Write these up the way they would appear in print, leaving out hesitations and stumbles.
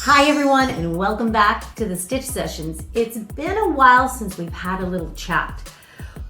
Hi everyone, and welcome back to the Stitch Sessions. It's been a while since we've had a little chat.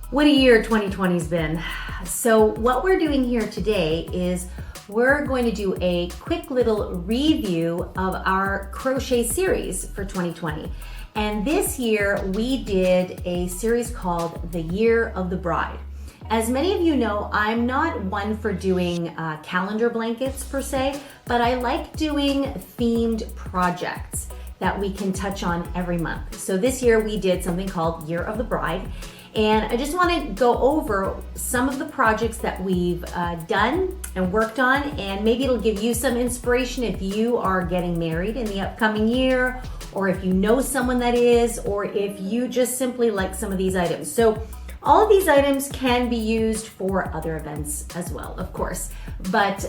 What a year 2020's been. So what we're doing here today is we're going to do a quick little review of our crochet series for 2020. And this year we did a series called The Year of the Bride. As many of you know, I'm not one for doing calendar blankets per se, but I like doing themed projects that we can touch on every month. So this year we did something called Year of the Bride, and I just want to go over some of the projects that we've done and worked on, and maybe it'll give you some inspiration if you are getting married in the upcoming year, or if you know someone that is, or if you just simply like some of these items. So all of these items can be used for other events as well, of course. But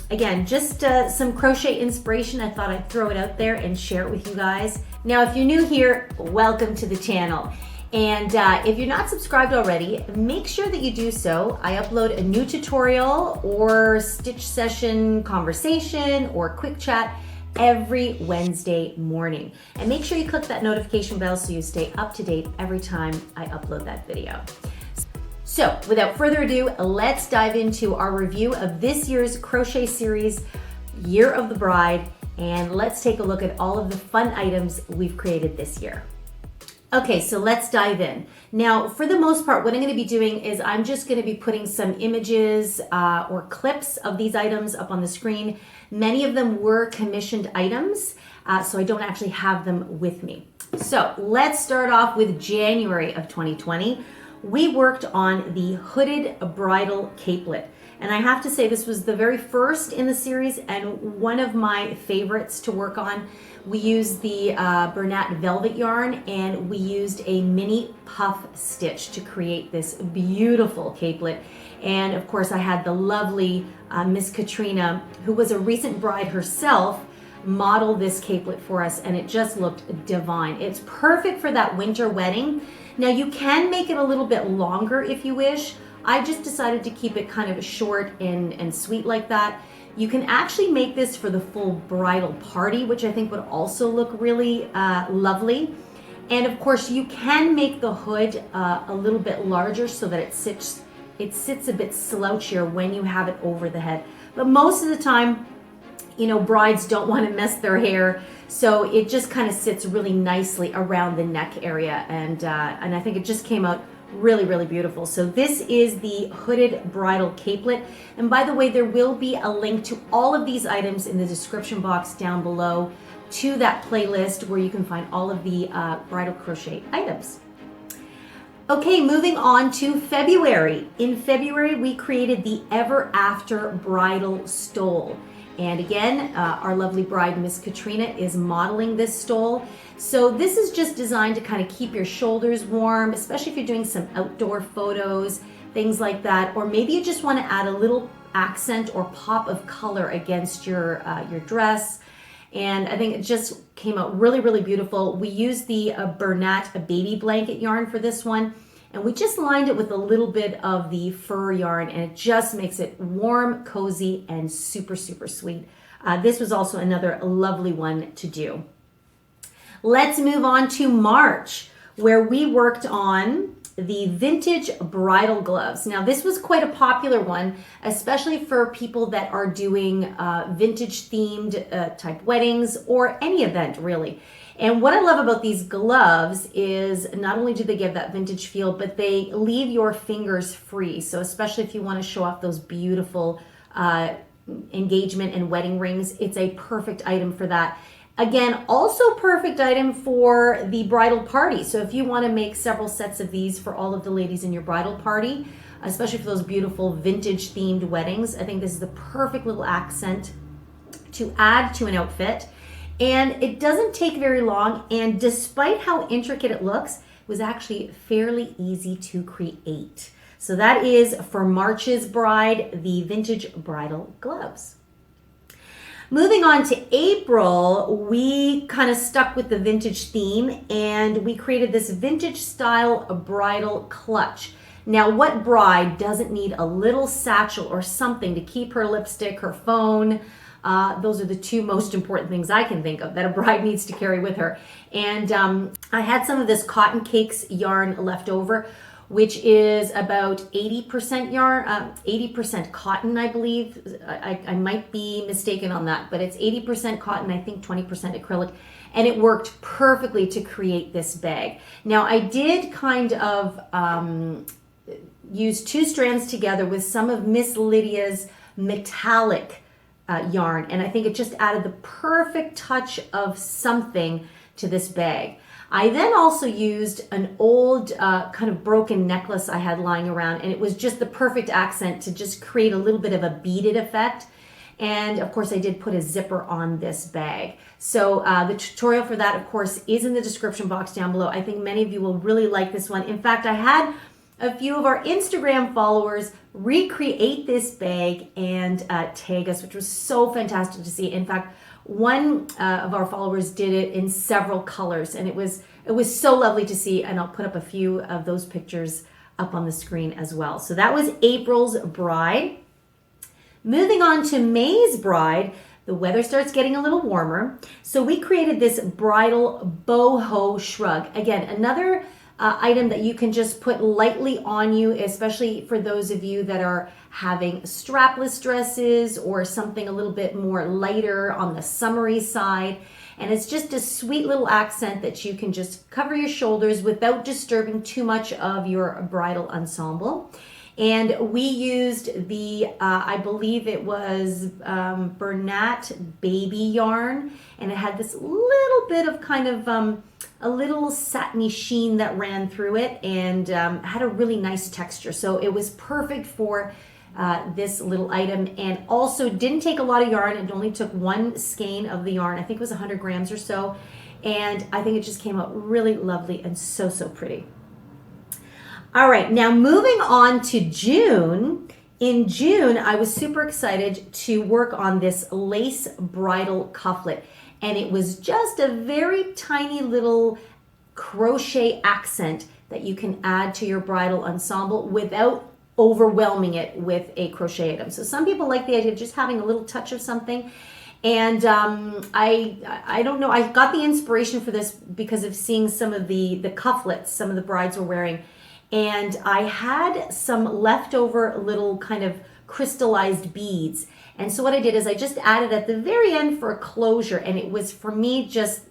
again, just some crochet inspiration. I thought I'd throw it out there and share it with you guys. Now, if you're new here, welcome to the channel. And if you're not subscribed already, make sure that you do so. I upload a new tutorial or stitch session conversation or quick chat every Wednesday morning. And make sure you click that notification bell so you stay up to date every time I upload that video. So without further ado, let's dive into our review of this year's crochet series, Year of the Bride, and let's take a look at all of the fun items we've created this year. Okay, so let's dive in. Now, for the most part, what I'm going to be doing is I'm just going to be putting some images or clips of these items up on the screen. Many of them were commissioned items, so I don't actually have them with me. So let's start off with January of 2020. We worked on the hooded bridal capelet. And I have to say this was the very first in the series and one of my favorites to work on. We used the Bernat velvet yarn and we used a mini puff stitch to create this beautiful capelet. And of course I had the lovely Miss Katrina, who was a recent bride herself, model this capelet for us, and it just looked divine. It's perfect for that winter wedding. Now you can make it a little bit longer if you wish. I just decided to keep it kind of short and sweet like that. You can actually make this for the full bridal party, which I think would also look really lovely. And of course, you can make the hood a little bit larger so that it sits a bit slouchier when you have it over the head. But most of the time, you know, brides don't want to mess their hair, so it just kind of sits really nicely around the neck area, and I think it just came out really, really beautiful. So this is the hooded bridal capelet. And by the way, there will be a link to all of these items in the description box down below to that playlist where you can find all of the bridal crochet items. Okay, moving on to February. In February, we created the Ever After Bridal Stole. And again, our lovely bride, Miss Katrina, is modeling this stole. So this is just designed to kind of keep your shoulders warm, especially if you're doing some outdoor photos, things like that. Or maybe you just want to add a little accent or pop of color against your dress. And I think it just came out really, really beautiful. We used the Bernat baby blanket yarn for this one. And we just lined it with a little bit of the fur yarn, and it just makes it warm, cozy, and super, super sweet. This was also another lovely one to do. Let's move on to March, where we worked on the vintage bridal gloves. Now, this was quite a popular one, especially for people that are doing vintage themed type weddings or any event really. And what I love about these gloves is not only do they give that vintage feel, but they leave your fingers free. So especially if you want to show off those beautiful engagement and wedding rings, it's a perfect item for that. Again, also perfect item for the bridal party. So if you want to make several sets of these for all of the ladies in your bridal party, especially for those beautiful vintage themed weddings, I think this is the perfect little accent to add to an outfit. And it doesn't take very long, and despite how intricate it looks, it was actually fairly easy to create. So that is for March's bride, the vintage bridal gloves. Moving on to April, we kind of stuck with the vintage theme, and we created this vintage style bridal clutch. Now, what bride doesn't need a little satchel or something to keep her lipstick, her phone, Those are the two most important things I can think of that a bride needs to carry with her. And I had some of this Cotton Cakes yarn left over, which is about 80% yarn, 80% cotton, I believe. I might be mistaken on that, but it's 80% cotton, I think 20% acrylic, and it worked perfectly to create this bag. Now, I did kind of use two strands together with some of Miss Lydia's metallic yarn, and I think it just added the perfect touch of something to this bag. I then also used an old kind of broken necklace I had lying around, and it was just the perfect accent to just create a little bit of a beaded effect. And of course I did put a zipper on this bag. So the tutorial for that, of course, is in the description box down below. I think many of you will really like this one. In fact, I had a few of our Instagram followers recreate this bag and tag us, which was so fantastic to see. In fact, one of our followers did it in several colors, and it was so lovely to see, and I'll put up a few of those pictures up on the screen as well. So that was April's bride. Moving on to May's bride, the weather starts getting a little warmer, so we created this bridal boho shrug. Again, another item that you can just put lightly on you, especially for those of you that are having strapless dresses or something a little bit more lighter on the summery side. And it's just a sweet little accent that you can just cover your shoulders without disturbing too much of your bridal ensemble. And we used the, I believe it was Bernat baby yarn, and it had this little bit of kind of a little satiny sheen that ran through it, and had a really nice texture. So it was perfect for this little item, and also didn't take a lot of yarn. It only took one skein of the yarn. I think it was 100 grams or so, and I think it just came out really lovely and so pretty. All right, now moving on to June. In June, I was super excited to work on this lace bridal cufflet, and it was just a very tiny little crochet accent that you can add to your bridal ensemble without overwhelming it with a crochet item. So some people like the idea of just having a little touch of something. And I don't know, I got the inspiration for this because of seeing some of the cufflets some of the brides were wearing. And I had some leftover little kind of crystallized beads. And so what I did is I just added at the very end for a closure, and it was for me just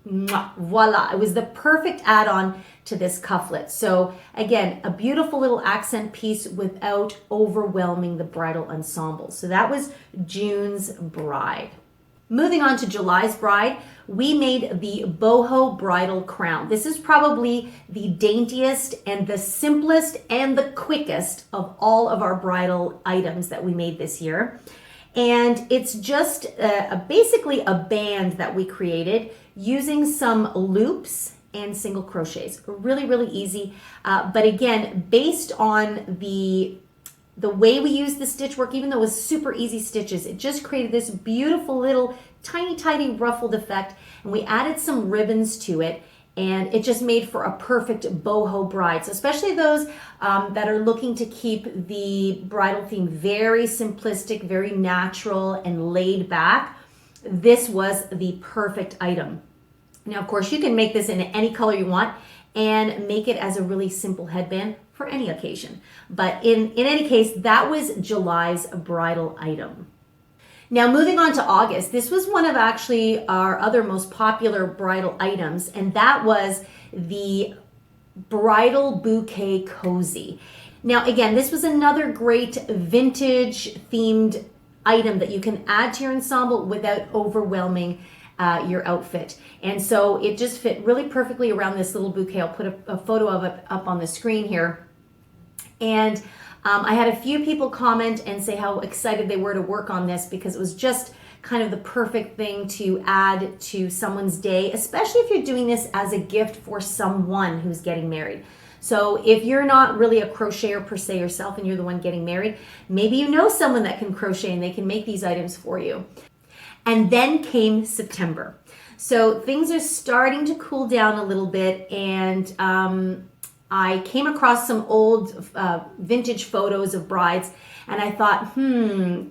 voila, it was the perfect add-on to this cufflet. So again, a beautiful little accent piece without overwhelming the bridal ensemble. So that was June's bride. Moving on to July's bride, we made the boho bridal crown. This is probably the daintiest and the simplest and the quickest of all of our bridal items that we made this year. And it's just basically a band that we created using some loops and single crochets. Really easy. But again, based on the way we use the stitch work, even though it was super easy stitches, it just created this beautiful little tiny ruffled effect, and we added some ribbons to it, and it just made for a perfect boho bride. So especially those that are looking to keep the bridal theme very simplistic, very natural and laid back, this was the perfect item. Now, of course, you can make this in any color you want and make it as a really simple headband for any occasion. But in any case, that was July's bridal item. Now, moving on to August, this was one of actually our other most popular bridal items, and that was the bridal bouquet cozy. Now, again, this was another great vintage themed item that you can add to your ensemble without overwhelming your outfit. And so it just fit really perfectly around this little bouquet. I'll put a photo of it up on the screen here. And I had a few people comment and say how excited they were to work on this because it was just kind of the perfect thing to add to someone's day, especially if you're doing this as a gift for someone who's getting married. So if you're not really a crocheter per se yourself and you're the one getting married, maybe you know someone that can crochet and they can make these items for you. And then came September. So things are starting to cool down a little bit, and I came across some old vintage photos of brides, and I thought, can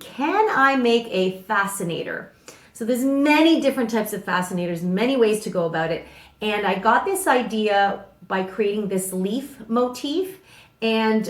I make a fascinator? So there's many different types of fascinators, many ways to go about it. And I got this idea by creating this leaf motif, and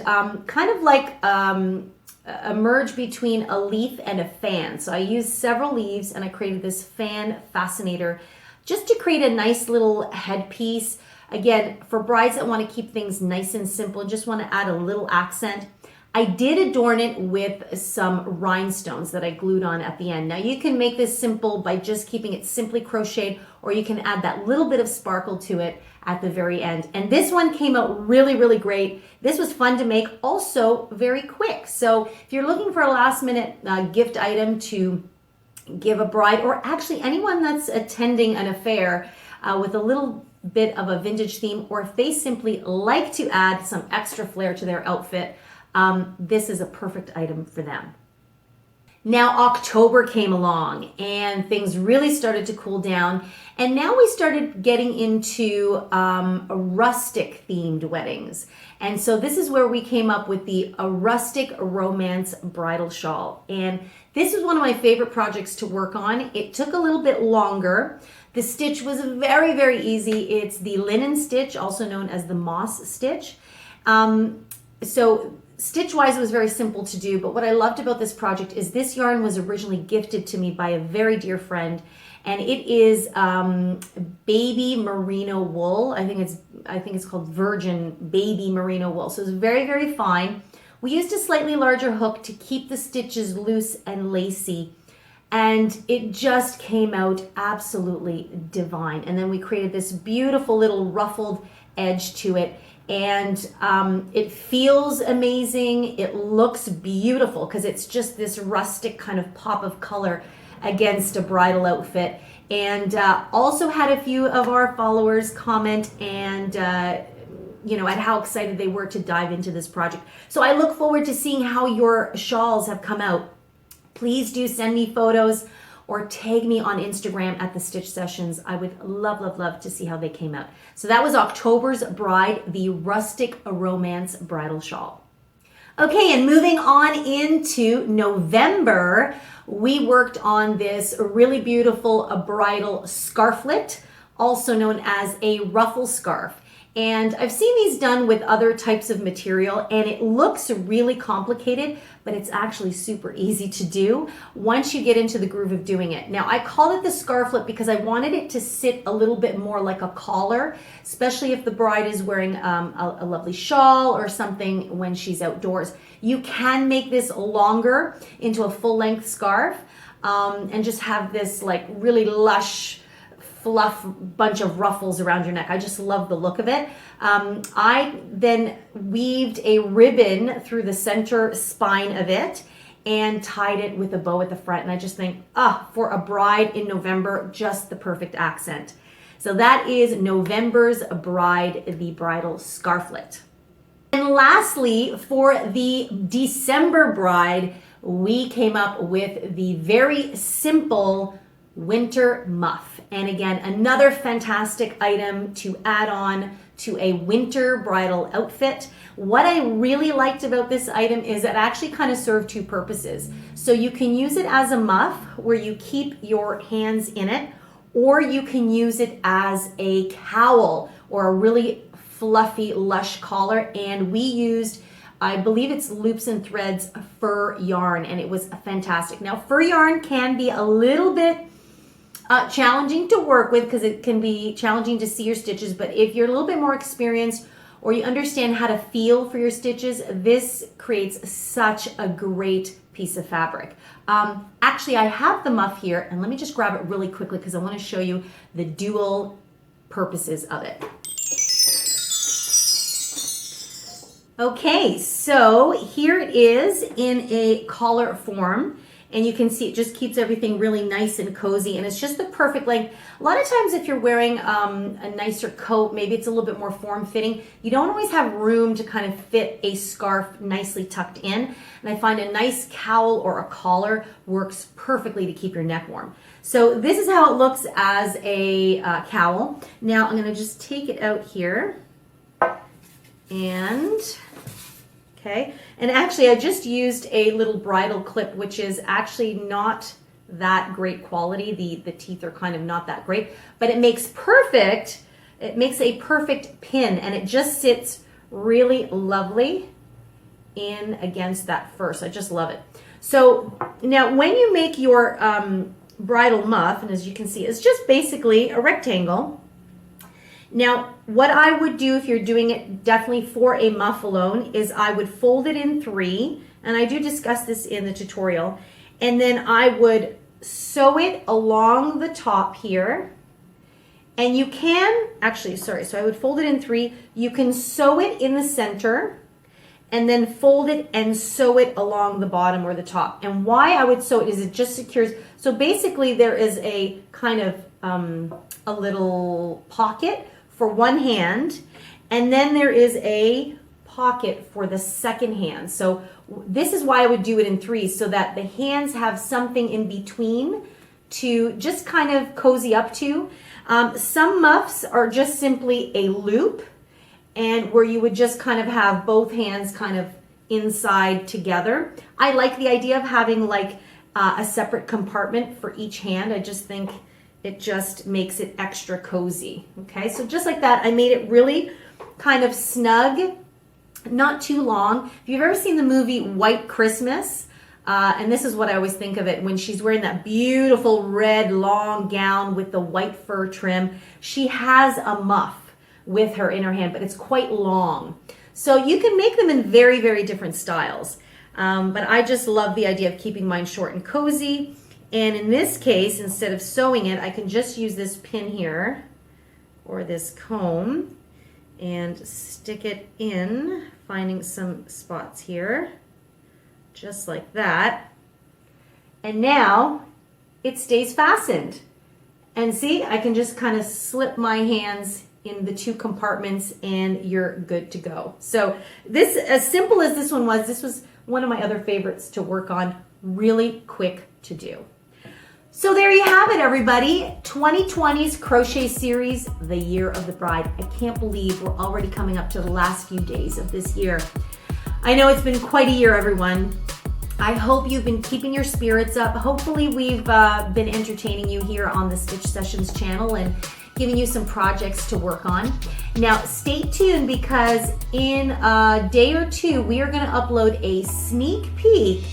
kind of like a merge between a leaf and a fan. So I used several leaves and I created this fan fascinator just to create a nice little headpiece. Again, for brides that want to keep things nice and simple, just want to add a little accent. I did adorn it with some rhinestones that I glued on at the end. Now you can make this simple by just keeping it simply crocheted, or you can add that little bit of sparkle to it at the very end. And this one came out really, really great. This was fun to make, also very quick. So if you're looking for a last minute gift item to give a bride, or actually anyone that's attending an affair with a little bit of a vintage theme, or if they simply like to add some extra flair to their outfit, this is a perfect item for them. Now October came along and things really started to cool down, and now we started getting into rustic themed weddings. And so this is where we came up with the rustic romance bridal shawl. And this is one of my favorite projects to work on. It took a little bit longer. The stitch was very, very easy. It's the linen stitch, also known as the moss stitch. So stitch-wise, it was very simple to do, but what I loved about this project is this yarn was originally gifted to me by a very dear friend, and it is baby merino wool. I think it's called virgin baby merino wool. So it's very, very fine. We used a slightly larger hook to keep the stitches loose and lacy, and it just came out absolutely divine. And then we created this beautiful little ruffled edge to it. And it feels amazing. It looks beautiful because it's just this rustic kind of pop of color against a bridal outfit. And also had a few of our followers comment and at how excited they were to dive into this project. So I look forward to seeing how your shawls have come out. Please do send me photos or tag me on Instagram at the Stitch Sessions. I would love, love, love to see how they came out. So that was October's bride, the rustic romance bridal shawl. Okay, and moving on into November, we worked on this really beautiful bridal scarflet, also known as a ruffle scarf. And I've seen these done with other types of material, and it looks really complicated, but it's actually super easy to do once you get into the groove of doing it. Now, I called it the scarflet because I wanted it to sit a little bit more like a collar, especially if the bride is wearing a lovely shawl or something when she's outdoors. You can make this longer into a full-length scarf and just have this like really lush fluff bunch of ruffles around your neck. I just love the look of it. I then weaved a ribbon through the center spine of it and tied it with a bow at the front. And I just think, for a bride in November, just the perfect accent. So that is November's bride, the bridal scarflet. And lastly, for the December bride, we came up with the very simple winter muff. And again, another fantastic item to add on to a winter bridal outfit. What I really liked about this item is it actually kind of served two purposes. So you can use it as a muff where you keep your hands in it, or you can use it as a cowl or a really fluffy, lush collar. And we used, I believe it's Loops and Threads fur yarn, and it was fantastic. Now, fur yarn can be a little bit challenging to work with because it can be challenging to see your stitches, but if you're a little bit more experienced or you understand how to feel for your stitches, this creates such a great piece of fabric. Actually, I have the muff here, and let me just grab it really quickly because I want to show you the dual purposes of it. Okay, so here it is in a collar form. And you can see it just keeps everything really nice and cozy, and it's just the perfect length. A lot of times if you're wearing a nicer coat, maybe it's a little bit more form-fitting, you don't always have room to kind of fit a scarf nicely tucked in. And I find a nice cowl or a collar works perfectly to keep your neck warm. So this is how it looks as a cowl. Now I'm going to just take it out here. And, okay. And actually I just used a little bridal clip, which is actually not that great quality. The teeth are kind of not that great, but it makes a perfect pin, and it just sits really lovely in against that fur. So I just love it. So now when you make your bridal muff, and as you can see, it's just basically a rectangle. Now, what I would do if you're doing it definitely for a muff alone is I would fold it in 3, and I do discuss this in the tutorial, and then I would sew it along the top here. And you can, actually, sorry, so I would fold it in 3. You can sew it in the center and then fold it and sew it along the bottom or the top. And why I would sew it is it just secures. So basically there is a kind of a little pocket for one hand, and then there is a pocket for the second hand. So this is why I would do it in 3, so that the hands have something in between to just kind of cozy up to. Some muffs are just simply a loop, and where you would just kind of have both hands kind of inside together. I like the idea of having like a separate compartment for each hand. I just think it just makes it extra cozy. Okay, so just like that, I made it really kind of snug, not too long. If you've ever seen the movie White Christmas, and this is what I always think of it, when she's wearing that beautiful red long gown with the white fur trim, she has a muff with her in her hand, but it's quite long. So you can make them in very, very different styles. But I just love the idea of keeping mine short and cozy. And in this case, instead of sewing it, I can just use this pin here or this comb and stick it in, finding some spots here, just like that. And now it stays fastened. And see, I can just kind of slip my hands in the 2 compartments and you're good to go. So this, as simple as this one was, this was one of my other favorites to work on, really quick to do. So there you have it, everybody. 2020's crochet series, the year of the bride. I can't believe we're already coming up to the last few days of this year. I know it's been quite a year, everyone. I hope you've been keeping your spirits up. Hopefully we've been entertaining you here on the Stitch Sessions channel and giving you some projects to work on. Now stay tuned, because in a day or 2 we are going to upload a sneak peek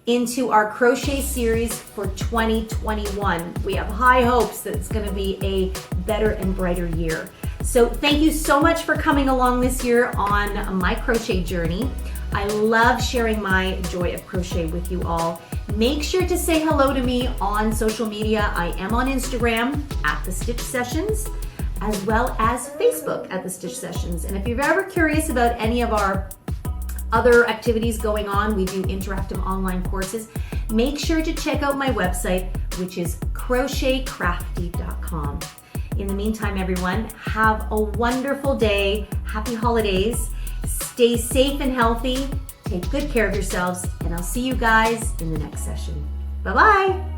into our crochet series for 2021. We have high hopes that it's going to be a better and brighter year. So thank you so much for coming along this year on my crochet journey. I love sharing my joy of crochet with you all. Make sure to say hello to me on social media. I am on Instagram at The Stitch Sessions, as well as Facebook at The Stitch Sessions. And if you're ever curious about any of our other activities going on, we do interactive online courses. Make sure to check out my website, which is crochetcrafty.com. In the meantime, everyone, have a wonderful day. Happy holidays. Stay safe and healthy. Take good care of yourselves, and I'll see you guys in the next session. Bye-bye.